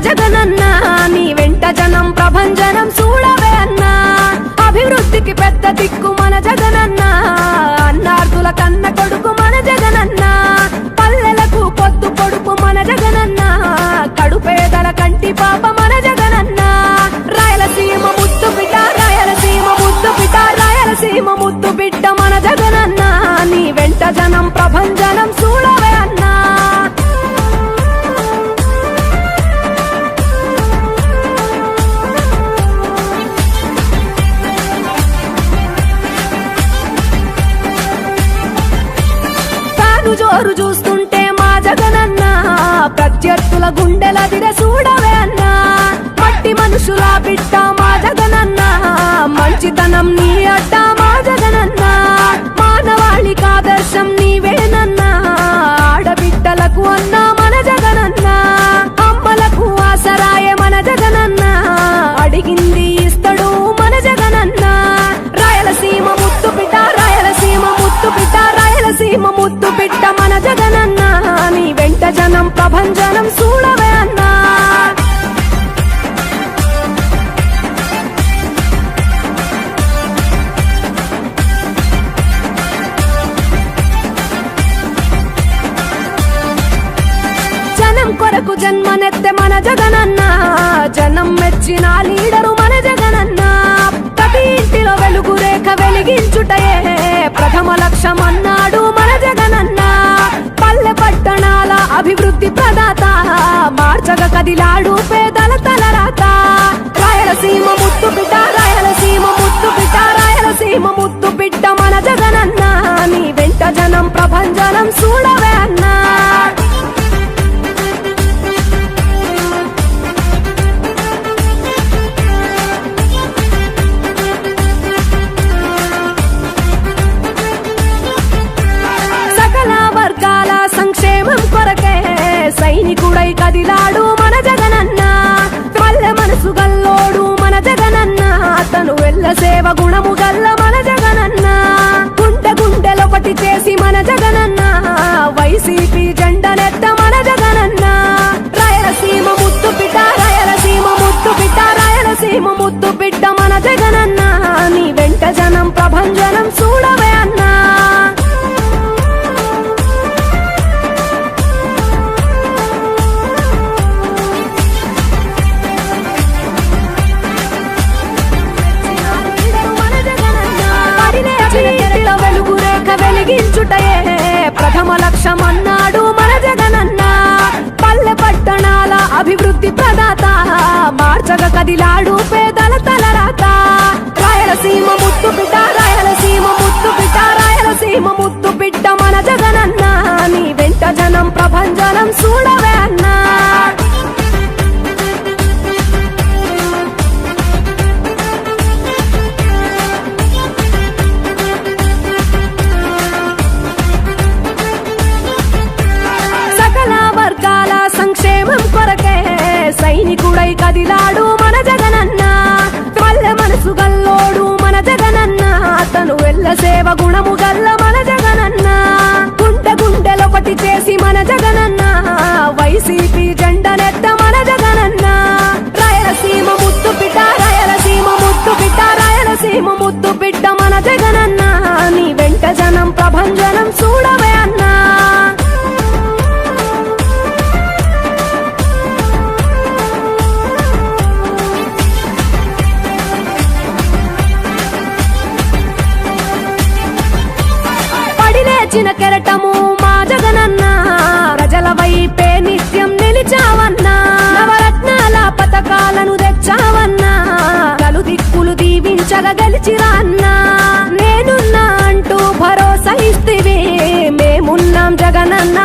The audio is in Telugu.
జగనన్న నీ వెంట జనం ప్రభంజనం చూడవే అన్నా అభివృద్ధికి పెద్ద దిక్కు మన జగనన్న అన్నార్థుల కన్న కొడుకు మన జగనన్న పల్లెలకు పొద్దు పొడుపు మన జగనన్న కడుపేదల కంటి పాప మన జగనన్న రాయలసీమ ముద్దు బిడ్డ రాయలసీమ ముద్దు బిడ్డ రాయలసీమ ముద్దు బిడ్డ మన జగనన్న నీ వెంట జనం ప్రభంజనం చూడవే అన్నా జోరు చూస్తుంటే మా జగనన్న ప్రత్యర్థుల గుండెల దిర చూడవే అన్నా మట్టి మనుషుల బిడ్డ మా జగనన్న మంచితనం నీ అడ్డ మా జగనన్న మానవాళికి ఆదర్శం నీవేనన్నా ఆడబిడ్డలకు అన్నా మన జగనన్న అమ్మలకు ఆసరాయే మన జగనన్న అడిగింది ఇస్తడు మన జగనన్న రాయలసీమ ముద్దు బిడ్డ రాయలసీమ ముద్దు బిడ్డ రాయలసీమ ముద్దు బిడ్డ మన జగనన్న నీ వెంట జనం ప్రభంజనం చూడవే అన్నా జనం కొరకు జన్మనెత్తే మన జగనన్న జనం మెచ్చిన లీడరు మన జగనన్న ప్రతి ఇంటిలో వెలుగు రేఖ వెలిగించుటయే ప్రథమ లక్ష్యం అన్నాడు మన జగనన్న పల్లె పట్టణాల అభివృద్ధి ప్రదాత మార్చగ కదిలాడు పేదల తలరాత రాయలసీమ ముద్దు బిడ్డ రాయలసీమ ముద్దు బిడ్డ రాయలసీమ ముద్దు బిడ్డ మన జగనన్న నీ వెంట జనం ప్రభంజనం చూడవే అన్నా సంక్షేమం కొరకే సైనికుడై కదిలాడు మన జగనన్న పల్లె మనసు గల్లోడు మన జగనన్న అతను వెళ్ళ సేవ గుణము గల్ల మన జగనన్న గుండె గుండెలొకటి చేసి మన జగనన్న వైసీపీ జెండనెత్త మన జగనన్న రాయలసీమ ముద్దు బిడ్డ రాయలసీమ ముద్దు బిడ్డ రాయలసీమ ముద్దు బిడ్డ మన జగనన్న నీ వెంట జనం ప్రభంజనం చూడవే అన్నా వెలుగు రేఖ వెలిగించుటయే ప్రథమ లక్ష్యం అన్నాడు మన జగనన్న పల్లె పట్టణాల అభివృద్ధి ప్రదాత మార్చగ కదిలాడు పేదల తలరాత రాయలసీమ ముద్దు బిడ్డ రాయలసీమ ముద్దు బిడ్డ రాయలసీమ ముద్దు బిడ్డ మన జగనన్న నీ వెంట జనం ప్రభంజనం చూడవే అన్నా సంక్షేమం కొరకే సైనికుడై కదిలాడు మన జగనన్న పల్లె మనసు గల్లోడు మన జగనన్న అతను వెళ్ళ సేవ గుణము గల్ల మన జగనన్న గుండె గుండెలొకటి చేసి మన జగనన్న వైసీపీ జెండనెత్త మన జగనన్న రాయలసీమ ముద్దు బిడ్డ రాయలసీమ ముద్దు బిడ్డ రాయలసీమ ముద్దు బిడ్డ మన జగనన్న నీ వెంట జనం ప్రభంజనం చూడవే అన్నా చిన్న కెరటము మా జగనన్న ప్రజల వైపే నిత్యం నిలిచావన్నా నవరత్నాల పథకాలను తెచ్చావన్నా నలు దిక్కులు దీవించగా గెలిచిరా అన్నా నేనున్నా అంటూ భరోసా ఇస్తివి మేమున్నాం జగనన్న